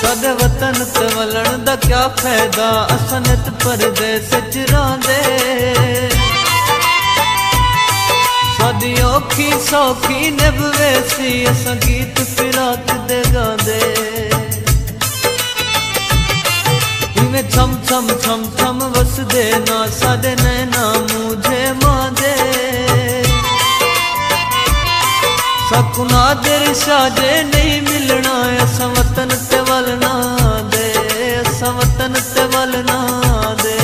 साडे वतन ते वलण दा क्या फायदा, असां नित परदेस च रहिंदे। साडी औखी सौखी निभवेसी, असां गीत फिराक दे गांदे। इवें छम छम छम छम वसदे ना साडे नैना मुझे मांदे। साकू नादिर शाजे नहीं मिलना, असां वतन ते वलना दे, असां वतन ते वलना दे।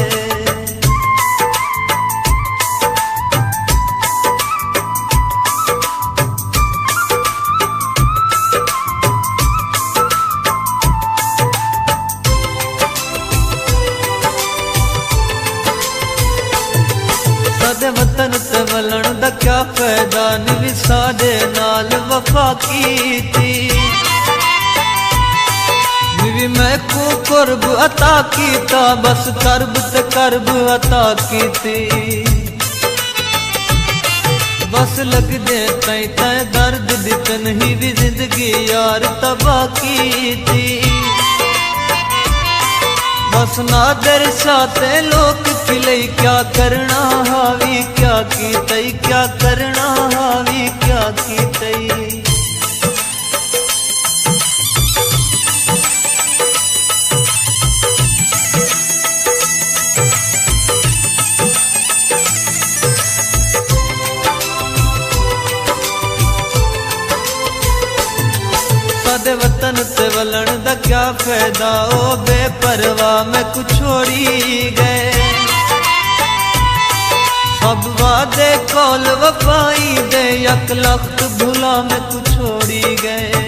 साडे वतन ते वलण दा क्या फायदा, निवी साडे नाल वफा कीती। निवी मैकू कुर्ब अता कीता, बस करब ते करब अता कीती। बस लग दे तैं तैं दर्द दितन ही भी जिंदगी यार तबाह कीती। बस नादर साते लोक खिले, क्या करना हावी क्या की तई, क्या करना हावी क्या की तई। साडे वतन ते वलण दा क्या फायदा, ओ बेपरवाह मैं कुछ छोड़ी गए। सब वादे कौल वफाई दे, यक लख्त भुला मैं कुछ छोड़ी गए।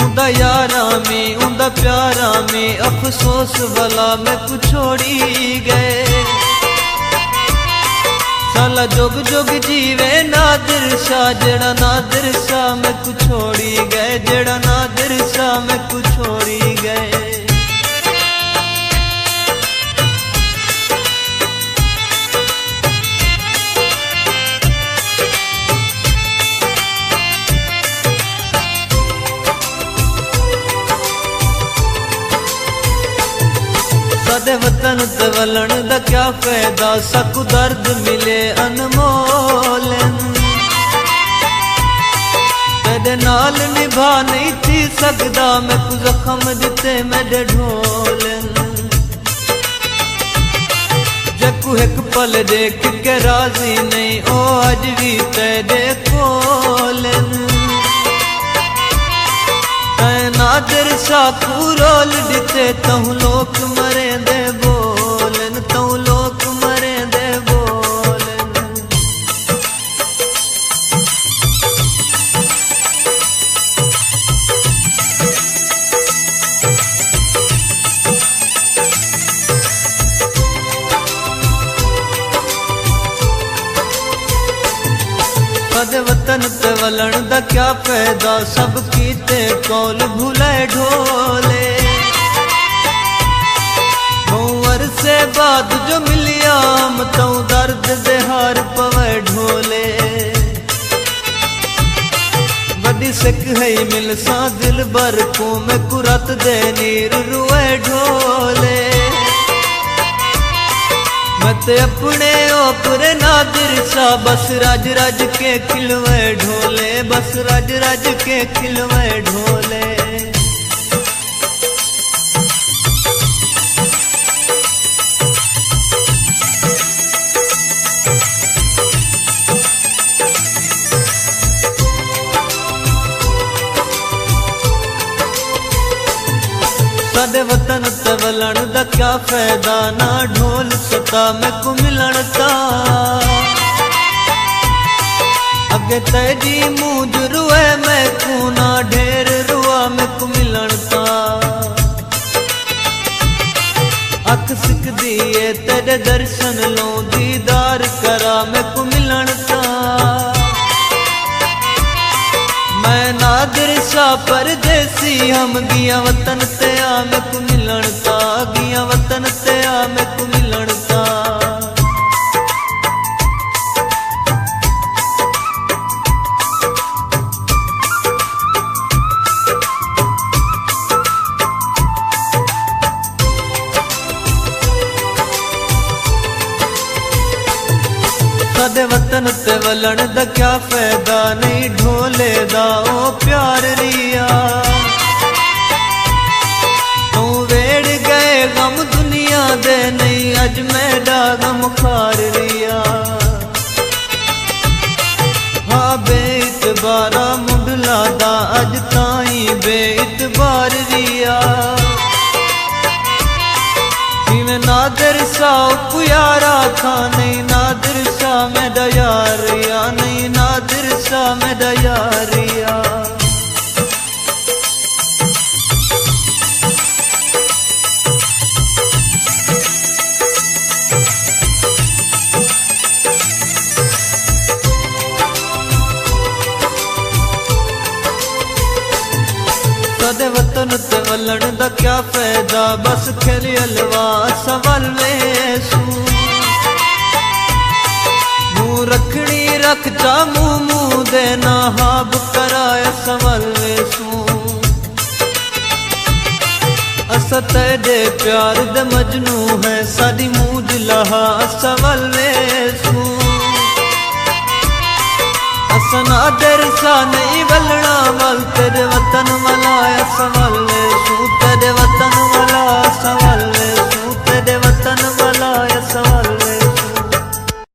उंदा यारा में उंदा प्यारा में अफसोस वाला मैं कुछ छोड़ी गए। साला जुग जुग जीवे नादिर शाह, जेड़ा नादिर शाह मैं कुछ छोड़ी गए, जेड़ा नादिर शाह मैं कुछ छोड़ी गए। साडे वतन ते वलण दा क्या फायदा, सकू दर्द मिले अनमोल। तेरे नाल निभा नहीं थी सकदा, मैं कु जख्म दिते मेरे ढोल। जकू एक पल देख के राजी नहीं, ओ अज भी तेरे कोल। नादिर साकू रोल दिते, तहु लोक मरे दे बोलन, तहु लोक मरे दे बोलन। साडे वतन ते वलण दा क्या फायदा, सब कीते कौल भूले ढोले। से बाद जो मिलिया हम तऊ दर्द दे हार पवे ढोले। बड़ी सिक है मिल सा दिल बर को मैं कुरत दे नीर रुए ढोले। मत अपने ओपरे नादिर सा, बस राज राज के खिलवे ढोले, बस राज राज के खिलवे ढोले। साडे वतन ते वलण दा क्या फायदा, ना ढोल सता मैं को मिलण ता। अगे तेजी मूंज रुए मैं को, ना ढेर रुआ मैं को मिलण ता। अख सिक दिए तेरे दर्शन लो, दीदार करा मैं को मिलण ता। मैं नादिर शाह परदेसी, हम गिया वतन ते आ मैं को मिलण ता, गिया वतन ते आ मैं को मिलण ता। कदे वतन ते वलन दा क्या फायदा नहीं ढोले दा ओ प्यार रिया तू वेड़ गए गम दुनिया दे नहीं अज मेरा गम खार रिया हाँ बेइतबारा मुंडला दा अज ताई बेइतबार रिया नादिर सा पुयारा था नहीं नादिर सा मैं दयारिया नहीं नादिर सा मैं दयारिया कदे वतन ते वलन दा क्या फायदा बस खेली अलवा सवाल वेसू मुँह रखनी रख चा मुँह देना हाब कराया सवाल वेसू असा तेरे प्यार दे मजनू है साडी मूज लहा सवाल वेसू नादिर सा नहीं वलना वल तेरे वतन मलाया सवाल सू